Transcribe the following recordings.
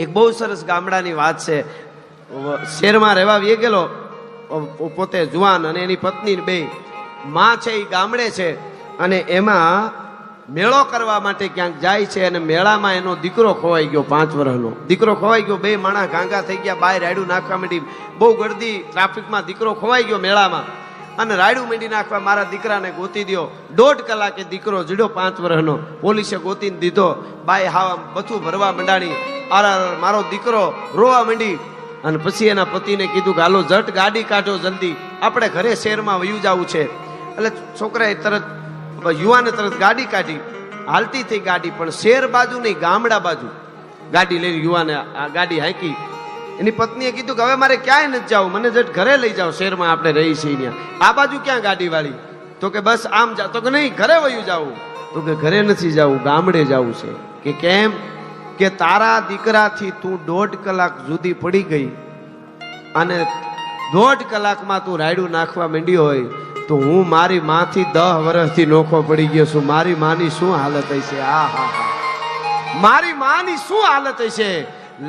એક બહુ સરસ ગામડાની વાત છે. શહેરમાં રહેવા વી ગયેલો પોતે જુવાન અને એની પત્ની બે માં છે એ ગામડે છે અને એમાં મેળો કરવા માટે ક્યાંક જાય છે અને મેળામાં એનો દીકરો ખોવાઈ ગયો. 5 વર્ષનો દીકરો ખોવાઈ ગયો. 2 માણસ ગાંગા થઈ ગયા. બહાર રાયડું નાખવા માંડી. બહુ ગળદી ટ્રાફિકમાં દીકરો ખોવાઈ ગયો મેળામાં અને રાયડું માંડી નાખવા મારા દીકરાને ગોતી દો. 1.5 કલાકે દીકરો જડ્યો 5 વર્ષનો. પોલીસે ગોતીને દીધો. બાઈ હાવા બધું ભરવા માંડાણી. મારો દીકરો રોવા માંડી અને પછી એના પતિને કીધું કે હાલો ઝટ ગાડી કાઢો જલ્દી, આપણે ઘરે શહેરમાં વયું જવું છે. એટલે છોકરાએ તરત યુવાને તરત ગાડી કાઢી. હાલતી થઈ ગાડી, પણ શહેર બાજુ નહીં ગામડા બાજુ ગાડી લઈને યુવાને આ ગાડી હાંકી. એની પત્નીએ કીધું કે હવે મારે ક્યાંય નથી જવું, મને જટ ઘરે લઈ જાઓ, શહેરમાં આપણે રહી છીએ ત્યાં. આ બાજુ ક્યાં ગાડી વાળી? તો કે બસ આમ જાઓ. તો કે નહીં, ઘરે વયું જવું. તો કે ઘરે નથી જવું, ગામડે જવું છે. કે કેમ? કે તારા દીકરાથી તું 1.5 કલાક જુદી પડી ગઈ અને 1.5 કલાકમાં તું રાયડું નાખવા માંડ્યો હોય તો હું મારી માંથી 10 વર્ષથી નોખો પડી ગયો છું. મારી માની શું હાલત હશે? હા હા હા, મારી માની શું હાલત હશે?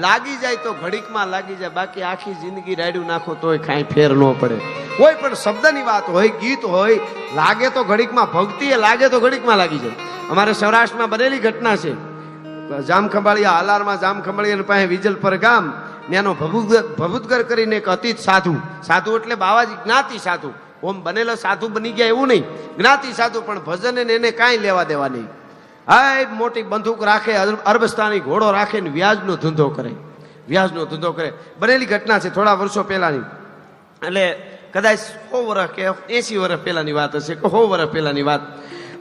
લાગી જાય તો ઘડીકમાં લાગી જાય, બાકી આખી જિંદગી રાયડું નાખો તોય કાંઈ ફેર ન પડે. કોઈ પણ શબ્દની વાત હોય, ગીત હોય, લાગે તો ઘડીકમાં, ભક્તિ એ લાગે તો ઘડીકમાં લાગી જાય. અમારે સૌરાષ્ટ્રમાં બનેલી ઘટના છે. જામખંભાળિયા હાલારમાં જામખંભાળિયા પાસે વિજલપર ગામ, ત્યાંનો ભભૂતગર કરીને એક અતીત સાધુ. સાધુ એટલે બાવાજી જ્ઞાતિ સાધુ. ઓમ બનેલો સાધુ બની ગયા એવું નહીં, જ્ઞાતિ સાધુ. પણ ભજન એને કાંઈ લેવા દેવા નહીં. હા, મોટી બંદૂક રાખે, અરબસ્તાની ઘોડો રાખે ને વ્યાજનો ધંધો કરે. વ્યાજનો ધંધો કરે. બનેલી ઘટના છે થોડા વર્ષો પહેલાની. એટલે કદાચ 100 વર્ષ કે 80 વર્ષ પહેલાની વાત હશે, કે 100 વર્ષ પહેલાની વાત.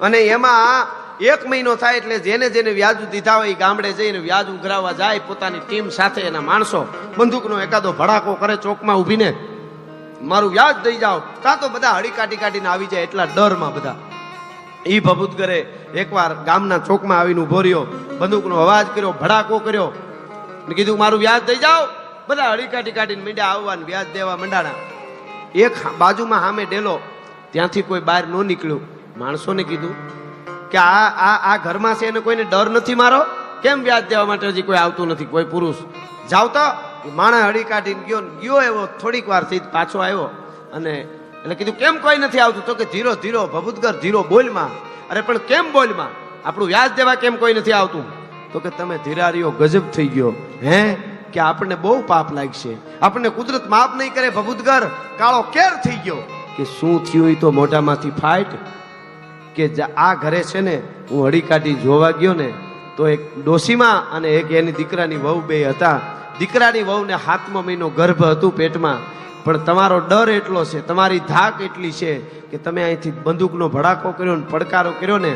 અને એમાં 1 મહિનો થાય એટલે જેને જેને વ્યાજ દીધા હોય એ ગામડે જઈને વ્યાજ ઉઘરાવવા જાય પોતાની ટીમ સાથે. એના માણસો બંદૂકનો એકાદો ભડાકો કરે ચોકમાં ઊભીને, મારું વ્યાજ દઈ જાઓ. કાં તો બધા હળી કાઢીને આવી જાય. એટલા ડરમાં બધા. એ ભભૂતગરે એકવાર ગામના ચોકમાં આવીને ઉભો રહ્યો, બંદૂકનો અવાજ કર્યો, ભડાકો કર્યો ને કીધું મારું વ્યાજ દઈ જાઓ. બધા હળી કાઢીને મીંડા આવવાનું વ્યાજ દેવા મંડાણા. એક બાજુમાં સામે ડેલો, ત્યાંથી કોઈ બહાર ન નીકળ્યું. માણસોને કીધું કે આ ઘરમાં છે એને કોઈને ડર નથી મારો? કેમ વ્યાજ દેવા માટે હજી કોઈ આવતું નથી, કોઈ પુરુષ? જાવ તો. માણસ હળી કાઢીને ગયો એવો થોડીક વાર થઈ પાછો આવ્યો અને એટલે કીધું કેમ કોઈ નથી આવતું? તો કે ધીરો ભભૂતગર ધીરો બોલમાં. અરે પણ કેમ બોલમાં? આપણું વ્યાજ દેવા કેમ કોઈ નથી આવતું? તો કે તમે ધીરા રહ્યો, ગજબ થઈ ગયો. હે? કે આપણને બહુ પાપ લાગશે, આપણને કુદરત માફ નહીં કરે. ભભૂતગર કાળો કેર થઈ ગયો. કે શું થયું? એ તો મોઢામાંથી ફાટ. કે આ ઘરે છે ને હું હળી કાઢી જોવા ગયો ને તો એક ડોશીમાં અને એક એની દીકરાની વહુ બે હતા. દીકરાની વહુને 7મો મહિનો ગર્ભ હતું પેટમાં. પણ તમારો ડર એટલો છે, તમારી ધાક એટલી છે કે તમે અહીંથી બંદૂકનો ભડાકો કર્યો ને પડકારો કર્યો ને,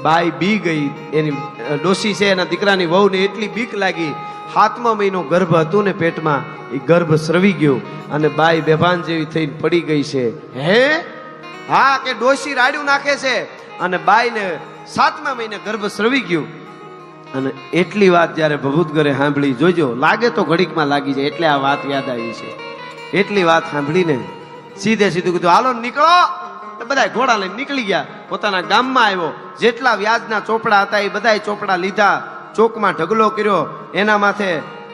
બાઈ બી ગઈ. એની ડોશી છે એના દીકરાની વહુને એટલી બીક લાગી. 7મો મહિનો ગર્ભ હતું ને પેટમાં, એ ગર્ભ સ્રવી ગયો અને બાઈ બેભાન જેવી થઈને પડી ગઈ છે. હે? હા, કે ડોશી રાડ્યું નાખે છે અને બાઈને 7મા મહિને ગર્ભ સ્રવી ગયું. અને એટલી વાત જયારે ભભૂતગરે સાંભળી, જોજો લાગે તો ઘડીકમાં લાગી જાય, એટલે આ વાત યાદ આવી છે. એટલી વાત સાંભળીને સીધું કીધું હાલો નીકળો. બધા ઘોડા લઈને નીકળી ગયા. પોતાના ગામમાં આવ્યો. જેટલા વ્યાજના ચોપડા હતા એ બધા ચોપડા લીધા, ચોકમાં ઢગલો કર્યો, એના માથે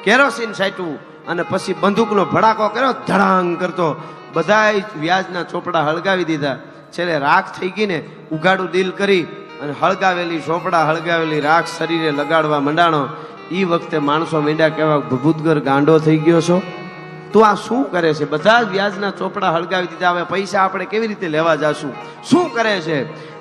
કેરોસીન છાંટ્યું અને પછી બંદૂકનો ભડાકો કર્યો ધડાંગ કરતો. બધા વ્યાજના ચોપડા હળગાવી દીધા. છેલ્લે રાખ થઈ ગઈ ને, ઉઘાડું દિલ કરી અને હળગાવેલી ચોપડા, હળગાવેલી રાખ શરીરે લગાડવા મંડાણો. એ વખતે માણસો મીંડા કહેવા, ભભૂતગર ગાંડો થઈ ગયો છો? તું આ શું કરે છે? બધા જ વ્યાજના ચોપડા હળગાવી દીધા, હવે પૈસા આપણે કેવી રીતે લેવા જાશું? શું કરે છે?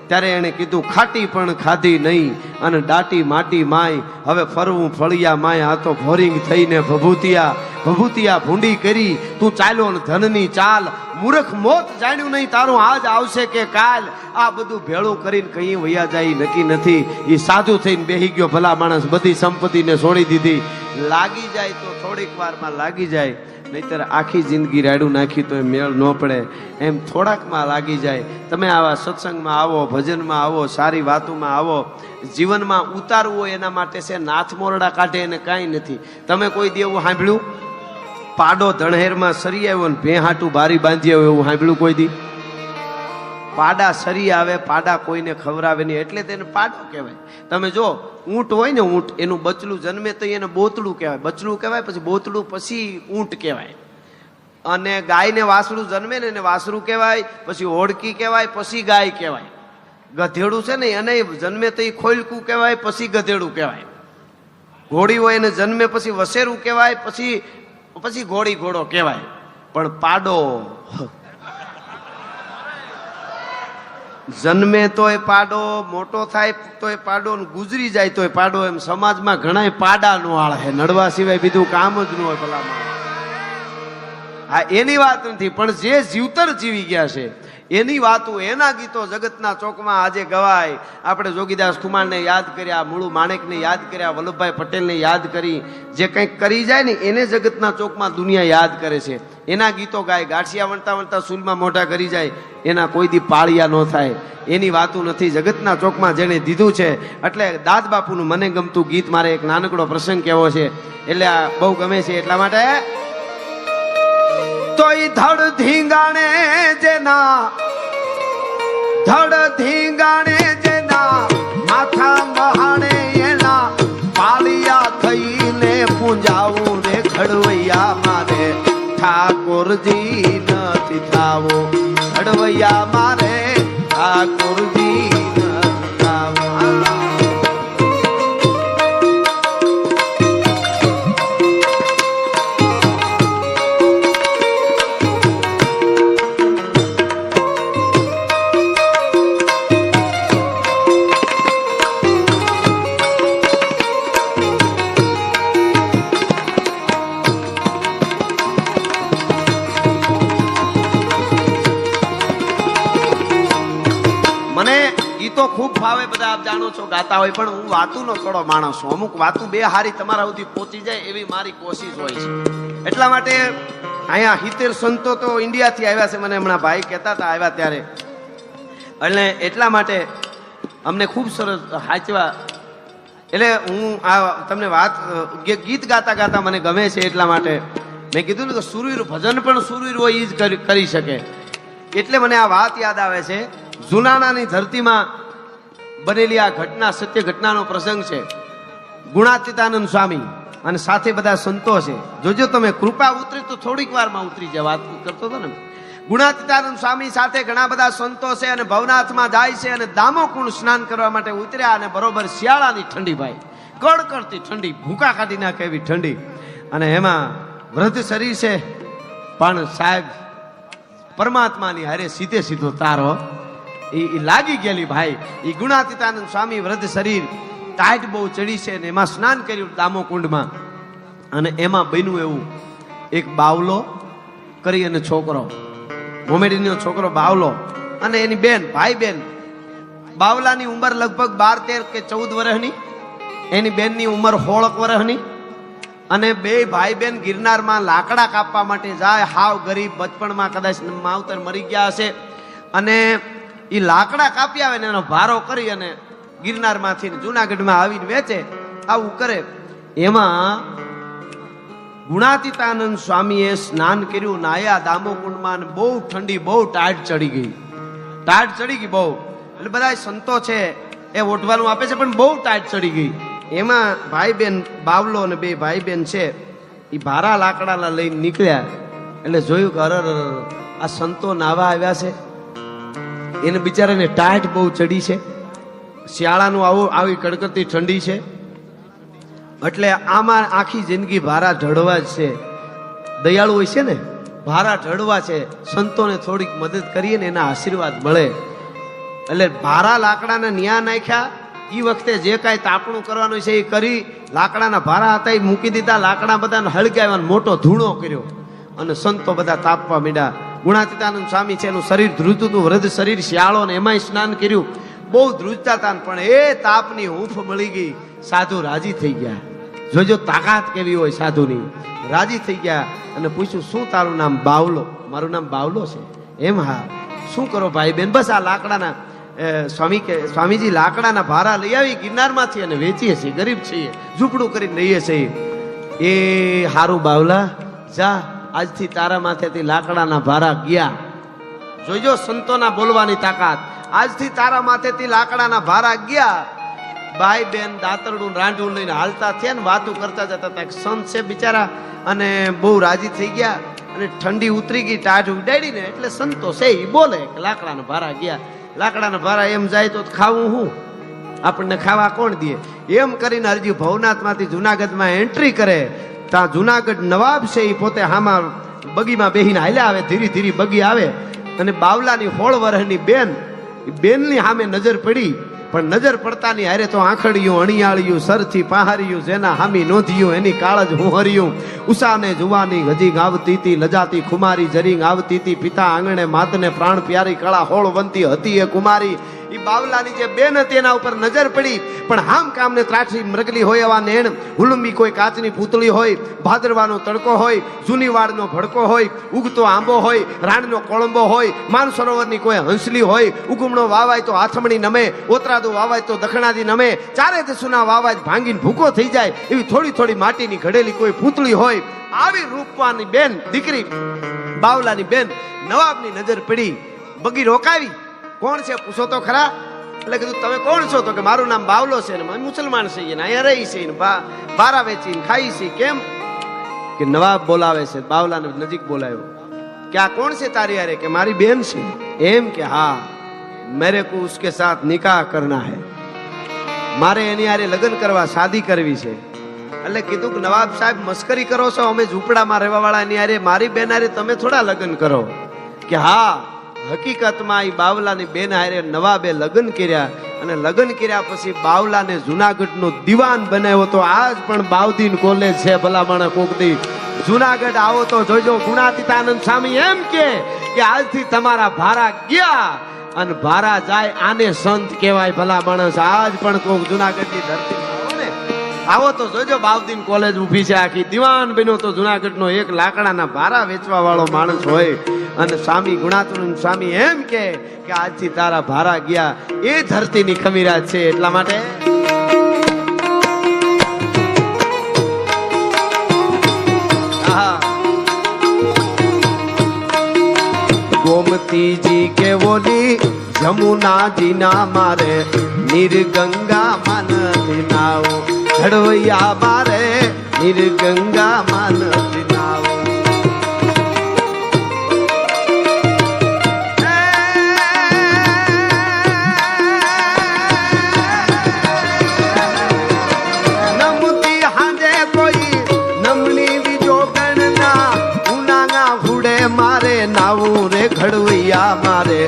ત્યારે એણે કીધું ખાટી પણ ખાધી નહીં અને દાટી માટી માય, હવે ફરવું ફળિયા માય. આ તો ફોરિંગ થઈને ભભૂતિયા ભૂંડી કરી. તું ચાલ્યો ને ધનની ચાલ, મૂર્ખ મોત જાણ્યું નહીં તારું આજ આવશે કે કાલ. આ બધું ભેળું કરીને કઈ વયા જાય નક્કી નથી. એ સાધુ થઈને બેહી ગયો ભલા માણસ, બધી સંપત્તિને છોડી દીધી. લાગી જાય તો થોડીક વારમાં લાગી જાય, નહીતર આખી જિંદગી રાયડું નાખી તો મેળ ન પડે. એમ થોડાકમાં લાગી જાય. તમે આવા સત્સંગમાં આવો, ભજનમાં આવો, સારી વાતોમાં આવો. જીવનમાં ઉતારવું હોય એના માટે છે, નાથ મોરડા કાઢે એને કાંઈ નથી. તમે કોઈ દી એવું સાંભળ્યું? પાડો ધણહેરમાં સરી આવ્યો ને ભે હાટું બારી બાંધી આવ્યો એવું સાંભળ્યું કોઈ દી? પાડા સરી આવે, પાડા કોઈને ખવડાવે નહીં, એટલે તેને પાડો કહેવાય. તમે જો ઊંટ હોય ને, ઊંટ એનું બચલું જન્મે તો એને બોતડું કહેવાય, બચલું કહેવાય, પછી બોતડું, પછી ઊંટ કહેવાય. અને ગાયને વાસળું જન્મે ને એને વાસળું કહેવાય, પછી હોડકી કહેવાય, પછી ગાય કહેવાય. ગધેડું છે ને એને જન્મે તો એ ખોલકું કહેવાય, પછી ગધેડું કહેવાય. ઘોડી હોય એને જન્મે પછી વસેરું કહેવાય, પછી ઘોડી ઘોડો કહેવાય. પણ પાડો જન્મે તોય પાડો, મોટો થાય તોય પાડો, ગુજરી જાય તોય પાડો. એમ સમાજમાં ઘણા પાડા નો હાળ છે, નડવા સિવાય બીજું કામ જ ન હોય ભલામાં. હા, એની વાત નથી, પણ જે જીવતર જીવી ગયા છે એની વાતો, એના ગીતો જગતના ચોકમાં આજે ગવાય. આપણે જોગીદાસ કુમારને યાદ કર્યા, મુળુ માણેકને યાદ કર્યા, વલ્લભભાઈ પટેલને યાદ કરી. જે કંઈક કરી જાય ને એને જગતના ચોકમાં દુનિયા યાદ કરે છે. એના ગીતો ગાય. ગાંઠિયા વણતા વણતા સુલમાં મોઢા કરી જાય, એના કોઈ દી પાળિયા ન થાય. એની વાતો નથી, જગતના ચોકમાં જેને દીધું છે. એટલે દાદ બાપુનું મને ગમતું ગીત મારે એક નાનકડો પ્રસંગ કહેવો છે, એટલે આ બહુ ગમે છે. એટલા માટે તોય ધડ ધીંગાણે જેના, ધડ ધીંગાણે જેના, માથા મહાણે એના, પાલિયા થઈને પૂંજાવું રે ઘડવૈયા મારે ઠાકોરજી નથી થાવો, ઘડવૈયા મારે ઠાકોરજી નથી થાવો. ખૂબ ભાવે, બધા આપ જાણો છો ગાતા હોય, પણ હું વાતુનો થોડો માણસ છું. અમુક વાતું બે હારી તમારા સુધી પહોંચી જાય એવી મારી કોશિશ હોય છે. એટલા માટે અહીંયા 70 સંતો તો ઇન્ડિયાથી આવ્યા છે, મને હમણાં ભાઈ કહેતા હતા આવ્યા ત્યારે. એટલે એટલા માટે અમને ખૂબ સરસ હાચવા. એટલે હું આ તમને વાત, ગીત ગાતા ગાતા મને ગમે છે, એટલા માટે મેં કીધું કે સુરવીર ભજન પણ સુરવીર હોય એ જ કરી શકે. એટલે મને આ વાત યાદ આવે છે. જુનાણાની ધરતીમાં બનેલી આ ઘટના, સત્ય ઘટનાનો પ્રસંગ છે. ગુણાતીતાનંદ સ્વામી અને સાથે બધા સંતો છે. જોજો તમે, કૃપા ઉતરી તો થોડીક વારમાં ઉતરી જાય. વાત કરતો હતો ને, ગુણાતીતાનંદ સ્વામી સાથે ઘણા બધા સંતો છે અને ભવનાથમાં જાય છે અને દામોકુંડ સ્નાન કરવા માટે ઉતર્યા. અને બરોબર શિયાળાની ઠંડી, ભાઈ કડકડતી ઠંડી, ભૂકા કાઢી નાખે એવી ઠંડી. અને એમાં વૃદ્ધ શરીર છે, પણ સાહેબ પરમાત્માની હારે સીધે સીધો તારો એ લાગી ગયેલી. ભાઈ એ ગુણાતીતાનંદ સ્વામી વૃદ્ધ શરીર, ટાઈટ બહુ ચડી છે, અને એમાં સ્નાન કર્યું દામોકુંડમાં. અને એમાં બન્યું એવું, એક બાવલો કરી અને છોકરો, મોમેડીનો છોકરો બાવલો અને એની બેન, ભાઈ બેન. બાવલાની ઉંમર લગભગ 12, 13 કે 14 વર્ષની, એની બેનની ઉંમર 16 વર્ષની. અને બે ભાઈ બેન ગિરનારમાં લાકડા કાપવા માટે જાય. હાવ ગરીબ, બચપણમાં કદાચ માવતર મરી ગયા હશે, અને એ લાકડા કાપી આવે ને એનો ભારો કરી અને ગિરનારમાંથી જુનાગઢમાં આવીને વેચે. આવું કરે. એમાં ગુણાતીતાનંદ સ્વામીએ સ્નાન કર્યું, નાયા દામોકુંડમાં. બહુ ઠંડી, બહુ ટાઢ ચડી ગઈ, ટાઢ ચડી ગઈ બહુ. એટલે બધા સંતો છે એ ઓઢવાનું આપે છે, પણ બહુ ટાઢ ચડી ગઈ. એમાં ભાઈ બેન બાવલો અને બે ભાઈ બેન છે એ ભારા લાકડા લઈને નીકળ્યા. એટલે જોયું કે અરર, આ સંતો નાવા આવ્યા છે, એને બિચારાને ટાઢ બહુ ચડી છે, શિયાળાનું આવી કડકડતી ઠંડી છે. એટલે આમાં આખી જિંદગી ભારા ઢળવા જ છે. દયાળુ હોય છે ને, ભારા ઢળવા છે. સંતોને થોડીક મદદ કરીએ ને એના આશીર્વાદ મળે. એટલે ભારા લાકડાના ન્યા નાખ્યા. એ વખતે જે કાંઈ તાપણું કરવાનું છે એ કરી, લાકડાના ભારા હતા એ મૂકી દીધા. લાકડા બધાને હળગાવ્યા, મોટો ધૂણો કર્યો અને સંતો બધા તાપવા માંડ્યા. ગુણાતીતાનંદ સ્વામી છે, એનું શરીર ધ્રુજતું હતું, વૃદ્ધ શરીર, શિયાળો, ને એમાંય સ્નાન કર્યું. બહુ ધ્રુજતા હતા, પણ એ તાપની હૂંફ મળી ગઈ. સાધુ રાજી થઈ ગયા. જોજો તાકાત કેવી હોય સાધુની. રાજી થઈ ગયા અને પૂછ્યું, શું તારું નામ? બાવલો. મારું નામ બાવલો છે. એમ? હા. શું કરો ભાઈ બેન? બસ આ લાકડાના સ્વામીજી લાકડાના ભારા લઈ આવી ગિરનારમાંથી અને વેચીએ છીએ, ગરીબ છીએ, ઝૂંપડું કરીને લઈએ છીએ. એ હારું બાવલા, જા આજથી તારા માથેથી લાકડાના ભારા ગયા. જોઈજો સંતોના બોલવાની તાકાત. આજથી તારા માથેથી લાકડાના ભારા ગયા. ભાઈ બેન દાતરડું રાંડું લઈને હાલતા થયા ને વાતો કરતા જતા હતા. સંત છે બિચારા અને બહુ રાજી થઈ ગયા અને ઠંડી ઉતરી ગઈ, ટાઢ ઉડાડી ને એટલે સંતો છે એ બોલે કે લાકડાના ભારા ગયા. લાકડાના ભારા એમ જાય તો ખાવું હું, આપણને ખાવા કોણ દે? એમ કરીને હરજી ભવનાથમાંથી જુનાગઢમાં એન્ટ્રી કરે. ત્યાં જુનાગઢ નવાબ છે એ પોતે હામાં બગીમાં બેહીને હાલ્યા આવે. ધીરે ધીરે બગી આવે અને બાવલાની 16 વર્ષની બેન, બેનની સામે નજર પડી. પણ નજર પડતાની હારે તો આંખડિયું અણિયાળિયું સરથી પહારિયું, જેના હામી નોંધ્યું એની કાળજ હુંહરિયું. ઉષાને જુવાની હજી ગાવતી તી, લજાતી ખુમારી જરીંગ આવતી તી. પિતા આંગણે માતને પ્રાણ પ્યારી, કળા હોળવંતી હતી એ કુમારી. એ બાવલાની જે બેન હતી એના ઉપર નજર પડી. પણ હામ કામને ત્રાઠી મરગલી હોય એવા નેણ, હુલંબી કોઈ કાચની પૂતળી હોય, ભાદરવાનો તડકો હોય, જૂની વાળનો ભડકો હોય, ઉગતો આંબો હોય, રાણનો કોળંબો હોય, માનસરોવરની કોઈ હંસલી હોય, ઉગમણો વાવાય તો આથમણી નમે, ઓતરાદો વાવાય તો દખણાદી નમે, ચારે દસુના વાવાય ભાંગીને ભૂકો થઈ જાય એવી થોડી થોડી માટીની ઘડેલી કોઈ પૂતળી હોય. આવી રૂપવાની બેન, દીકરી બાવલાની બેન નવાબની નજર પડી. બગી રોકાવી. કોણ છે પૂછો તો ખરા. એટલે કીધું તમે કોણ છો? તો કે મારું નામ બાવલો છે ને અમે મુસલમાન છીએ ને અહીંયા રહી છે ને ભારા વેચીને ખાઈ છે. કેમ? કે નવાબ બોલાવે છે. બાવલાને નજીક બોલાવ્યો કે આ કોણ છે તારી હારે? કે મારી બેન છે. એમ કે હા, મેરે કો ઉસકે સાથ નિકાહ કરના હૈ, મારે એની હારે લગ્ન કરવા, શાદી કરવી છે. એટલે કીધું કે નવાબ સાહેબ મસ્કરી કરો છો? અમે ઝૂંપડામાં રહેવા વાળા એની હારે, મારી બેન હારે તમે થોડા લગ્ન કરો. કે હા, હકીકતમાં એ બાવલાની બેન હારે નવાબે લગ્ન કર્યા અને લગ્ન કર્યા પછી બાવલાને જુનાગઢનો દીવાન બનાવ્યો. તો આજ પણ બાવદીન કોલેજ છે. ભલામણ કોક દી જુનાગઢ આવો તો જોજો. ગુણાતીતાનંદ સ્વામી એમ કે આજથી તમારા ભારા ગયા અને ભારા જાય આને સંત કહેવાય. ભલા માણસ આજ પણ કોક જુનાગઢની ધરતી આવો તો જોજો. બાવદીન કોલેજ ઊભી છે આખી. દીવાન બન્યો તો જુનાગઢનો એક લાકડાના ભારા વેચવા વાળો માણસ હોય. અને સ્વામી ગુણાતીતાનંદ સ્વામી એમ કે આજથી તારા ભારા ગયા. એ ધરતીની ખમીરાત છે. એટલા માટે गोमती जी के बोली जमुना जी ना मारे, निर्गंगा मन दिनाओ, घड़वैया मारे निर्गंगा मन दिनाओ. नमती हांजे कोई नमनी बीजो गणना, उनांगा हुडे मारे नाऊ रे घड़वैया मारे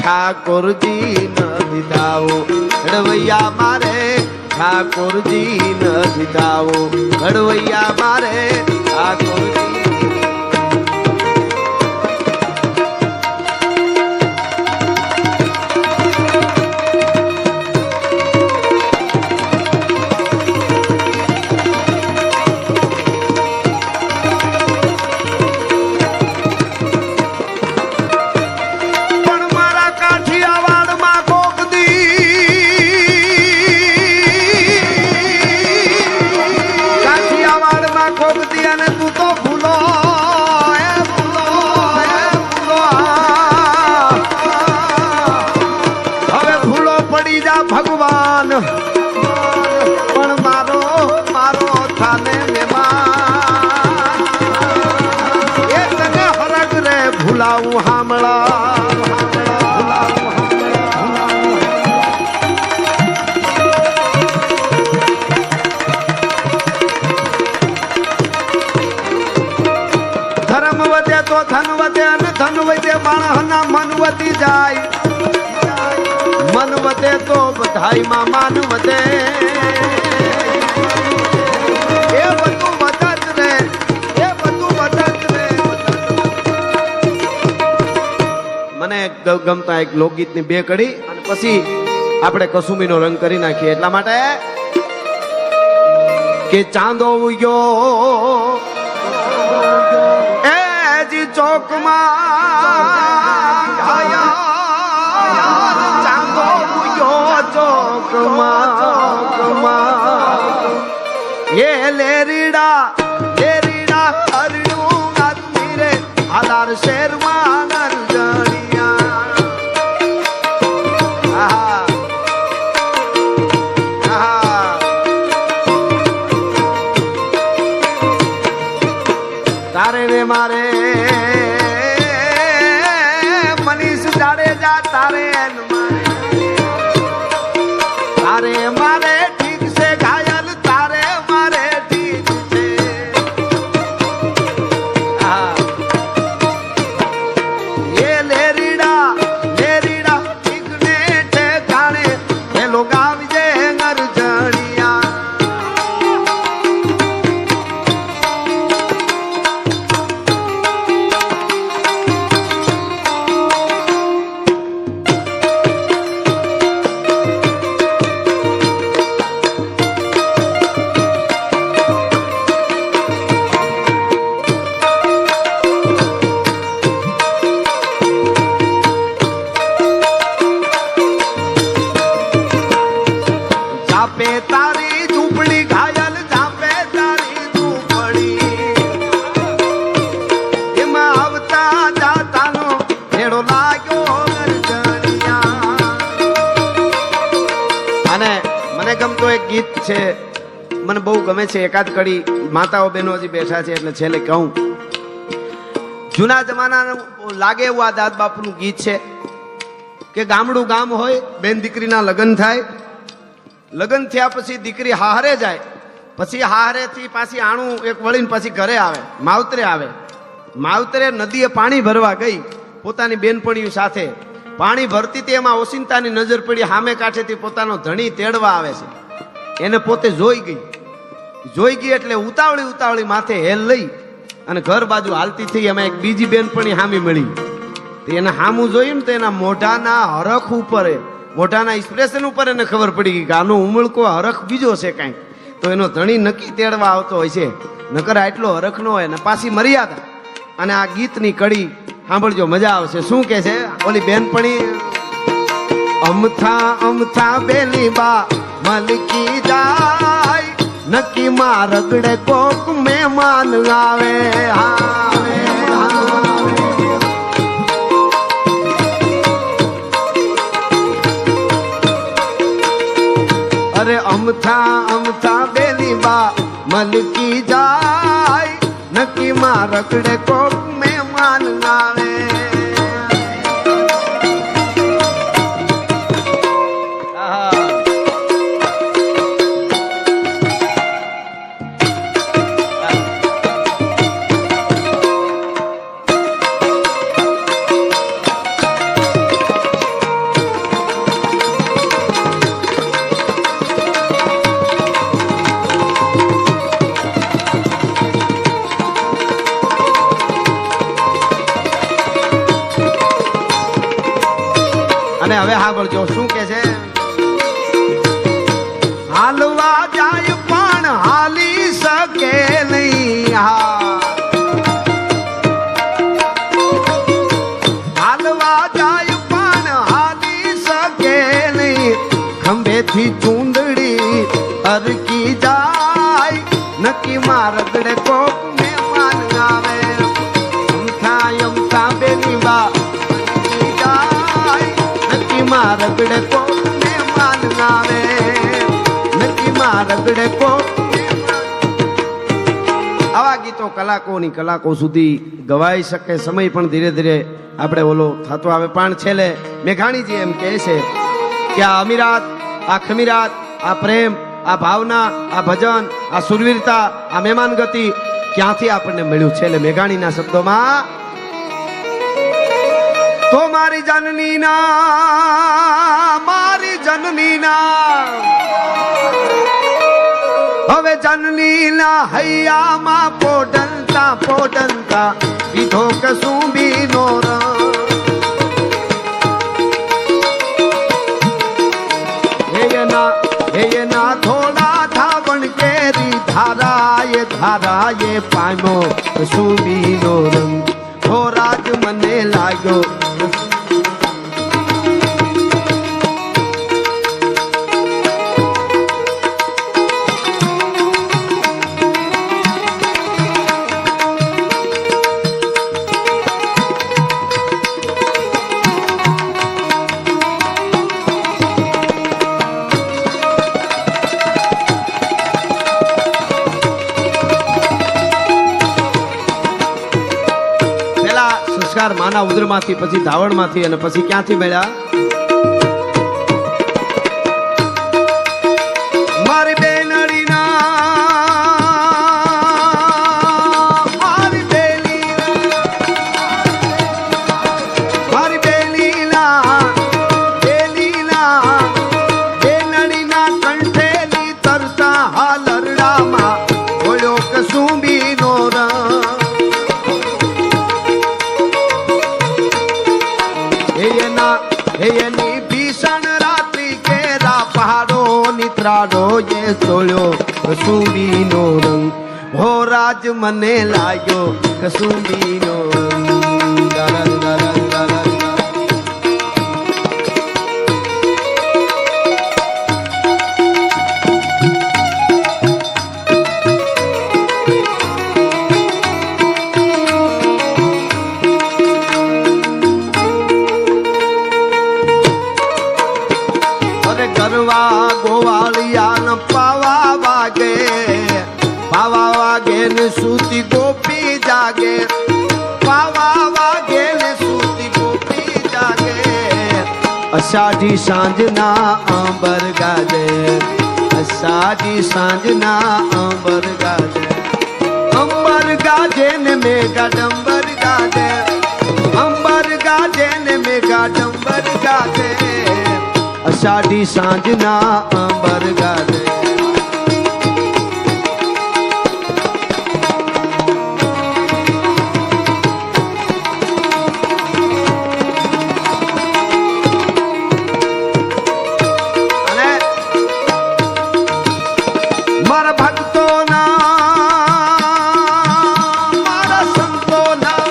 ठाकुरजी न दिधाओ. घड़वैया मारे ठाकुरजी न दिधाओ. घड़वैया मारे ठाकुरजी. ભગવાન પણ મારો મારો થાને મેમાં એ તને હરગ રે ભૂલાવું હામળા. ધર્મ વધે તો ધન વધે અને ધન વધે માણસના મન વધી જાય. મન વધે તો બધાઈમાં માન વધે. એ બધું વધત રે, એ બધું વધત રે. મને ગમતા એક લોકગીતની બે કડી અને પછી આપણે કસુંબીનો રંગ કરી નાખીએ. એટલા માટે કે ચાંદો ઉગ્યો એ જી ચોકમાં આયા, ये लेरीड़ा लेरीड़ा हरियूं आदमी रे हालार शेरवान जड़िया. તારે રે મારે મનીષ જાડેજા તારે ને મારે મારે ઠીક છે ઘાયલ તારે મારે ઠીક છે એ લેરીડા ઠીક ને ઠેકાણે પેલો ગાવજે ગરજણિયા જાપે તારી ઝૂંપડી ઘાયલ જાપે તારી ઝૂંપડી એમાં આવતા જાતાનો ભેડો લાગ્યો ગરજણિયા. અને મને ગમતો એક ગીત છે, મને બહુ ગમે છે, એકાદ કડી માતાઓ બહેનો હજી બેઠા છે એટલે છેલ્લે કહું. જૂના જમાનાનું લાગે એવું આ દાદ બાપુનું ગીત છે કે ગામડું ગામ હોય, બેન દીકરીના લગ્ન થાય, લગ્ન થયા પછી દીકરી હારે જાય, પછી હારેથી પાછી આણું એક વળીને પછી ઘરે આવે, માવતરે આવે. માવતરે નદીએ પાણી ભરવા ગઈ પોતાની બેનપણીઓ સાથે. પાણી ભરતી તે એમાં ઓસિંતાની નજર પડી, સામે કાંઠેથી પોતાનો ધણી તેડવા આવે છે. એને પોતે જોઈ ગઈ એટલે ઉતાવળી માથે હેલ લઈ અને ઘર બાજુ હાલતી થઈ. એમાં એક બીજી બેનપણી હામી મળી. એને હામું જોયું ને તો એના મોઢાના હરખ ઉપર, મોઢાના એક્સપ્રેશન ઉપર એને ખબર પડી ગઈ કે આનો ઉમળકો હરખ બીજો છે કાંઈક. તો એનો ધણી નક્કી તેડવા આવતો હોય છે, નકર આટલો હરખ નો હોય ને પાછી મર્યાદા. અને આ ગીતની કડી સાંભળજો, મજા આવશે. શું કે છે ઓલી બેનપણી? અમથા બેલી બા મલકી જાય, નક્કી માં રગડે કોક મહેમાન આવે. અરે અમથા બેલી બા મલકી જાય, નક્કી માં રગડે કોક મહેમાન આવે. અને હવે સાંભળજો શું કે છે? હાલવા જાય પણ હાલી શકે નહીં. હાલવા જાય પણ હાલી શકે નહીં. ખંભેથી ચૂંદડી અરકી જાય, નક્કી માં રગડે કોક મહેમાન આવે. અમથા બેની બા માં રગડે કોક મહેમાન આવે, નક્કી માં રગડે કોક. આવા ગીતો કલાકો સુધી ગવાઈ શકે. સમય પણ ધીરે ધીરે આપણે ઓલો થતો આવે. પણ છેલ્લે મેઘાણીજી એમ કહે છે કે આ અમીરાત, આ ખમીરાત, આ પ્રેમ, આ ભાવના, આ ભજન, આ સુરવીરતા, આ મહેમાન ગતિ ક્યાંથી આપણને મળ્યું? છેલ્લે મેઘાણીના શબ્દોમાં તો મારી જનની ના હવે જનની ના હૈયામાં પોડનતા વિધો કશું બીનો એના થોડા ધાવણ કેરી ધારાએ પામ્યો કશું બીનો રંગ. થોરાજ મને લાગ્યો અવતાર માના ઉદરમાંથી, પછી ધાવણમાંથી, અને પછી ક્યાંથી મળ્યા? મારી બેનડીના એ ચોળ્યો કસુંબીનો રંગ, હો રાજ મને લાગ્યો કસુંબીનો રંગ. દરન દરન દરન ગરવા ગોવાળિયા ન પાવા વાગે ને સૂતી ગોપી જાગે, પાવા વાગે ને સૂતી ગોપી જાગે. અષાઢી સાંજના અંબર ગાજે, અષાઢી સાંજના અંબર ગાજે, અંબર ગાજે ને મેઘા ડંબર ગાજે, અંબર ગાજે ને મેઘા ડંબર ગાજે. અષાઢી સાંજના અંબર ગાજે. અને મારા ભક્તોના, મારા સંતોના,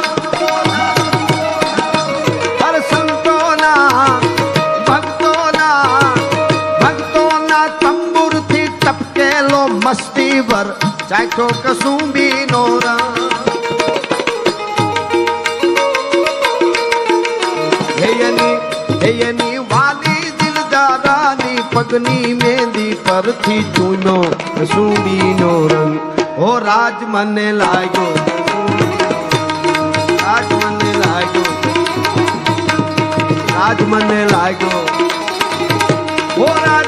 હર સંતોના મસ્તી ભર ચાખ્યો કસુંબીનો રંગ. હેયની વાલી દિલદારાની પગની મહેંદી પરથી ચૂનો કસુંબીનો રંગ. હો રાજ મને લાગ્યો, રાજ મને લાગ્યો, રાજ મને લાગ્યો, હો રાજ